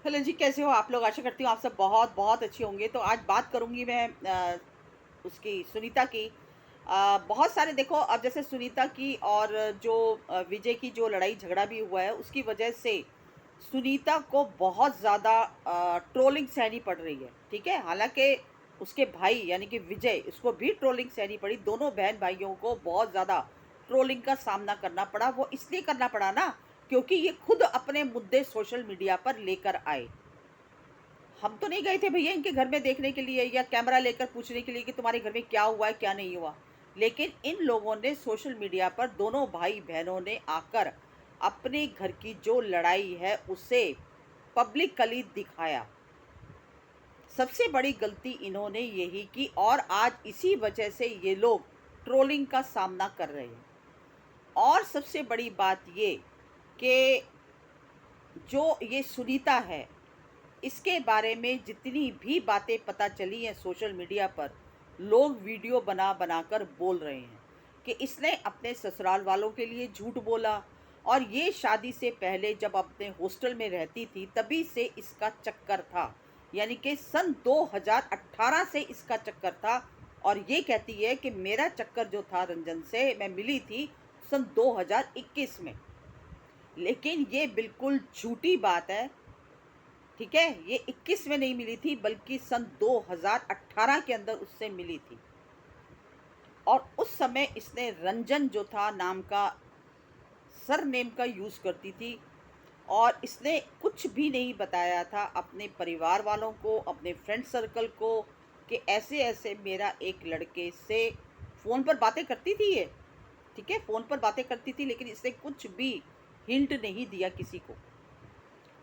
Hello जी, कैसे हो आप लोग? आशा करती हूँ आप सब बहुत बहुत अच्छे होंगे। तो आज बात करूँगी मैं उसकी सुनीता की। बहुत सारे देखो, अब जैसे सुनीता की और जो विजय की जो लड़ाई झगड़ा भी हुआ है, उसकी वजह से सुनीता को बहुत ज़्यादा ट्रोलिंग सहनी पड़ रही है, ठीक है? हालाँकि उसके भाई यानी कि विजय, उसको भी ट्रोलिंग सहनी पड़ी। दोनों बहन-भाइयों को बहुत ज़्यादा ट्रोलिंग का सामना करना पड़ा। वो इसलिए करना पड़ा ना, क्योंकि ये खुद अपने मुद्दे सोशल मीडिया पर लेकर आए। हम तो नहीं गए थे भैया इनके घर में देखने के लिए या कैमरा लेकर पूछने के लिए कि तुम्हारे घर में क्या हुआ है, क्या नहीं हुआ। लेकिन इन लोगों ने सोशल मीडिया पर, दोनों भाई-बहनों ने आकर अपने घर की जो लड़ाई है उसे पब्लिकली दिखाया। सबसे बड़ी गलती इन्होंने यही की और आज इसी वजह से ये लोग ट्रोलिंग का सामना कर रहे हैं। और सबसे बड़ी बात ये कि जो ये सुनीता है, इसके बारे में जितनी भी बातें पता चली हैं सोशल मीडिया पर, लोग वीडियो बना बनाकर बोल रहे हैं कि इसने अपने ससुराल वालों के लिए झूठ बोला और ये शादी से पहले जब अपने हॉस्टल में रहती थी तभी से इसका चक्कर था। यानी कि सन 2018 से इसका चक्कर था। और ये कहती है कि मेरा चक्कर जो था रंजन से, मैं मिली थी सन 2021 में। लेकिन ये बिल्कुल झूठी बात है, ठीक है? ये 21 में नहीं मिली थी बल्कि सन 2018 के अंदर उससे मिली थी। और उस समय इसने रंजन जो था नाम का सरनेम का यूज़ करती थी और इसने कुछ भी नहीं बताया था अपने परिवार वालों को, अपने फ्रेंड सर्कल को कि ऐसे-ऐसे मेरा एक लड़के से फ़ोन पर बातें करती थी ये, ठीक है? फ़ोन पर बातें करती थी, लेकिन इसने कुछ भी हिंट नहीं दिया किसी को।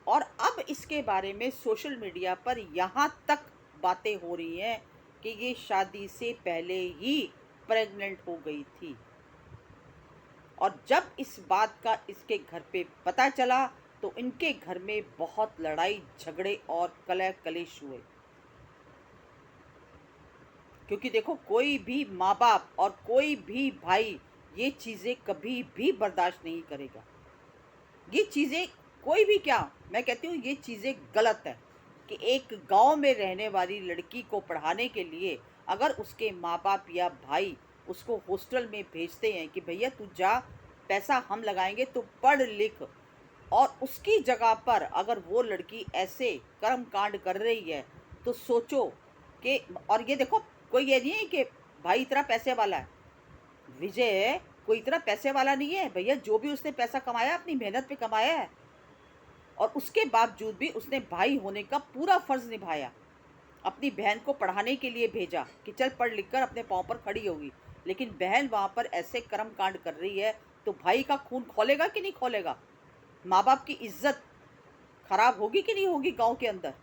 और अब इसके बारे में सोशल मीडिया पर यहाँ तक बातें हो रही हैं कि ये शादी से पहले ही प्रेग्नेंट हो गई थी। और जब इस बात का इसके घर पे पता चला तो इनके घर में बहुत लड़ाई झगड़े और कलह कलेश हुए। क्योंकि देखो, कोई भी माँ बाप और कोई भी भाई ये चीज़ें कभी भी बर्दाश्त नहीं करेगा। ये चीज़ें, कोई भी क्या, मैं कहती हूँ ये चीज़ें गलत है कि एक गांव में रहने वाली लड़की को पढ़ाने के लिए अगर उसके माँ-बाप या भाई उसको हॉस्टल में भेजते हैं कि भैया तू जा, पैसा हम लगाएँगे, तू पढ़ लिख, और उसकी जगह पर अगर वो लड़की ऐसे कर्मकांड कर रही है, तो सोचो कि, और ये देखो, कोई ये नहीं है कि भाई इतना पैसे वाला है। विजय कोई इतना पैसे वाला नहीं है भैया, जो भी उसने पैसा कमाया अपनी मेहनत पे कमाया है। और उसके बावजूद भी उसने भाई होने का पूरा फर्ज निभाया। अपनी बहन को पढ़ाने के लिए भेजा कि चल पढ़ लिख कर अपने पाँव पर खड़ी होगी। लेकिन बहन वहाँ पर ऐसे कर्म कांड कर रही है, तो भाई का खून खौलेगा कि नहीं खौलेगा? माँ बाप की इज्जत खराब होगी कि नहीं होगी गांव के अंदर?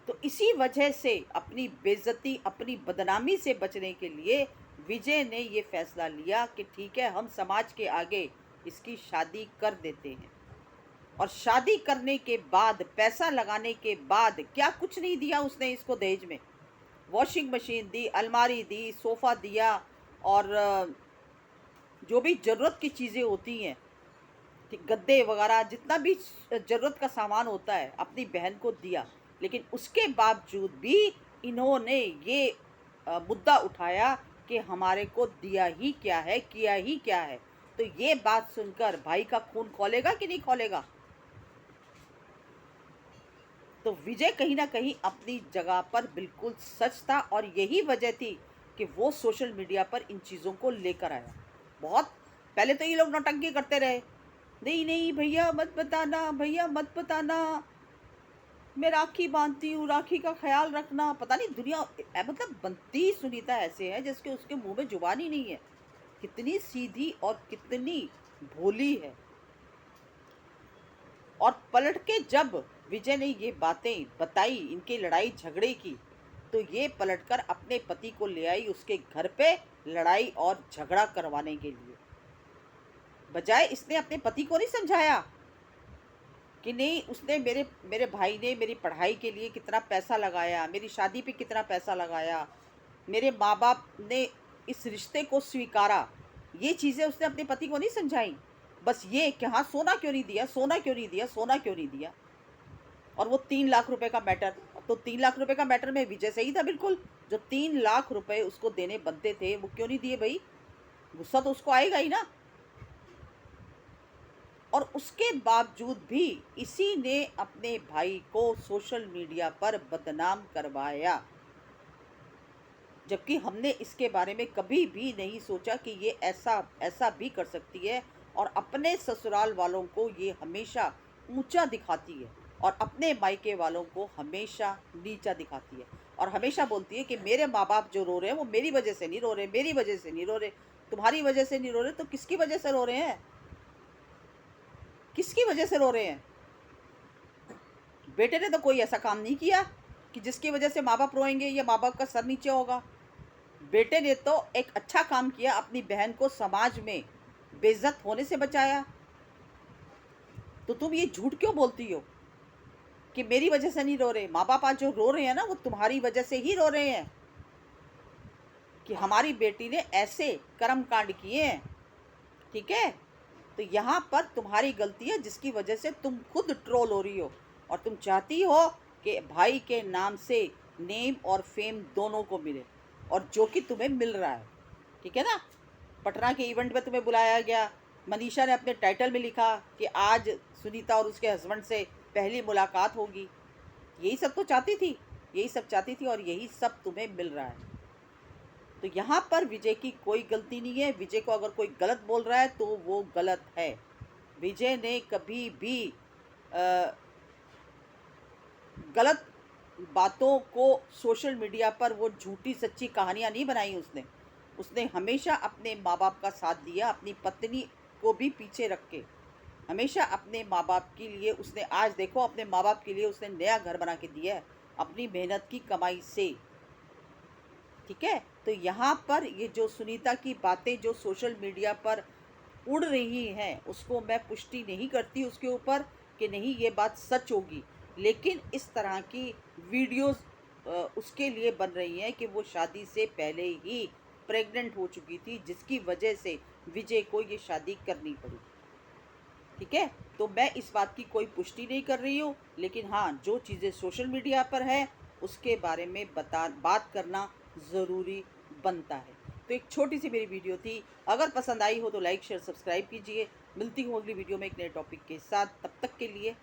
तो इसी वजह से अपनी बेइज्जती, अपनी बदनामी से बचने के लिए विजय ने ये फैसला लिया कि ठीक है, हम समाज के आगे इसकी शादी कर देते हैं। और शादी करने के बाद, पैसा लगाने के बाद, क्या कुछ नहीं दिया उसने इसको दहेज में। वॉशिंग मशीन दी, अलमारी दी, सोफ़ा दिया और जो भी ज़रूरत की चीज़ें होती हैं, ठीक, गद्दे वगैरह जितना भी ज़रूरत का सामान होता है, अपनी बहन को दिया। लेकिन उसके बावजूद भी इन्होंने ये मुद्दा उठाया कि हमारे को दिया ही क्या है, किया ही क्या है। तो ये बात सुनकर भाई का खून खौलेगा कि नहीं खौलेगा? तो विजय कहीं न कहीं अपनी जगह पर बिल्कुल सच था और यही वजह थी कि वो सोशल मीडिया पर इन चीज़ों को लेकर आया। बहुत पहले तो ये लोग नौटंकी करते रहे, नहीं, नहीं भैया मत बताना, भैया मत बताना, मैं राखी बाँधती हूँ, राखी का ख़्याल रखना। पता नहीं दुनिया मतलब बनती सुनीता ऐसे है जैसे उसके मुँह में ज़ुबान ही नहीं है। कितनी सीधी और कितनी भोली है। और पलट के जब विजय ने ये बातें बताई इनके लड़ाई झगड़े की, तो ये पलटकर अपने पति को ले आई उसके घर पे लड़ाई और झगड़ा करवाने के लिए। बजाय इसने अपने पति को नहीं समझाया कि नहीं, उसने मेरे मेरे भाई ने मेरी पढ़ाई के लिए कितना पैसा लगाया, मेरी शादी पे कितना पैसा लगाया, मेरे माँ बाप ने इस रिश्ते को स्वीकारा। ये चीज़ें उसने अपने पति को नहीं समझाई। बस ये कि हाँ, सोना क्यों नहीं दिया, सोना क्यों नहीं दिया, सोना क्यों नहीं दिया। और वो 3 लाख रुपए का मैटर, तो 3 लाख रुपए का मैटर में विजय सही था बिल्कुल। जो 3 लाख रुपए उसको देने बनते थे वो क्यों नहीं दिए भाई? गुस्सा तो उसको आएगा ही ना। और उसके बावजूद भी इसी ने अपने भाई को सोशल मीडिया पर बदनाम करवाया, जबकि हमने इसके बारे में कभी भी नहीं सोचा कि ये ऐसा ऐसा भी कर सकती है। और अपने ससुराल वालों को ये हमेशा ऊंचा दिखाती है और अपने मायके वालों को हमेशा नीचा दिखाती है। और हमेशा बोलती है कि मेरे माँ बाप जो रो रहे हैं वो मेरी वजह से नहीं रो रहे, मेरी वजह से नहीं रो रहे। तुम्हारी वजह से नहीं रो रहे तो किसकी वजह से रो रहे हैं? किसकी वजह से रो रहे हैं? बेटे ने तो कोई ऐसा काम नहीं किया कि जिसकी वजह से माँ बाप रोएंगे या माँ बाप का सर नीचे होगा। बेटे ने तो एक अच्छा काम किया, अपनी बहन को समाज में बेइज्जत होने से बचाया। तो तुम ये झूठ क्यों बोलती हो कि मेरी वजह से नहीं रो रहे? माँ बाप आज जो रो रहे हैं ना वो तुम्हारी वजह से ही रो रहे हैं कि हमारी बेटी ने ऐसे कर्म कांड किए हैं। ठीक है, तो यहाँ पर तुम्हारी गलती है जिसकी वजह से तुम खुद ट्रोल हो रही हो। और तुम चाहती हो कि भाई के नाम से नेम और फेम दोनों को मिले, और जो कि तुम्हें मिल रहा है। ठीक है ना? पटना के इवेंट में तुम्हें बुलाया गया, मनीषा ने अपने टाइटल में लिखा कि आज सुनीता और उसके हस्बैंड से पहली मुलाकात होगी। यही सब तो चाहती थी, यही सब चाहती थी, और यही सब तुम्हें मिल रहा है। तो यहाँ पर विजय की कोई गलती नहीं है। विजय को अगर कोई गलत बोल रहा है तो वो गलत है। विजय ने कभी भी अ, गलत बातों को सोशल मीडिया पर वो झूठी सच्ची कहानियाँ नहीं बनाई उसने। उसने हमेशा अपने माँ बाप का साथ दिया, अपनी पत्नी को भी पीछे रख के। हमेशा अपने माँ बाप के लिए उसने, आज देखो अपने माँ बाप के लिए उसने नया घर बना के दिया है अपनी मेहनत की कमाई से। ठीक है, तो यहाँ पर ये जो सुनीता की बातें जो सोशल मीडिया पर उड़ रही हैं उसको मैं पुष्टि नहीं करती उसके ऊपर कि नहीं ये बात सच होगी। लेकिन इस तरह की वीडियोस उसके लिए बन रही हैं कि वो शादी से पहले ही प्रेग्नेंट हो चुकी थी, जिसकी वजह से विजय को ये शादी करनी पड़ी। ठीक है, तो मैं इस बात की कोई पुष्टि नहीं कर रही हूँ, लेकिन हाँ जो चीज़ें सोशल मीडिया पर है उसके बारे में बात करना ज़रूरी बनता है। तो एक छोटी सी मेरी वीडियो थी, अगर पसंद आई हो तो लाइक शेयर सब्सक्राइब कीजिए। मिलती हूँ अगली वीडियो में एक नए टॉपिक के साथ, तब तक के लिए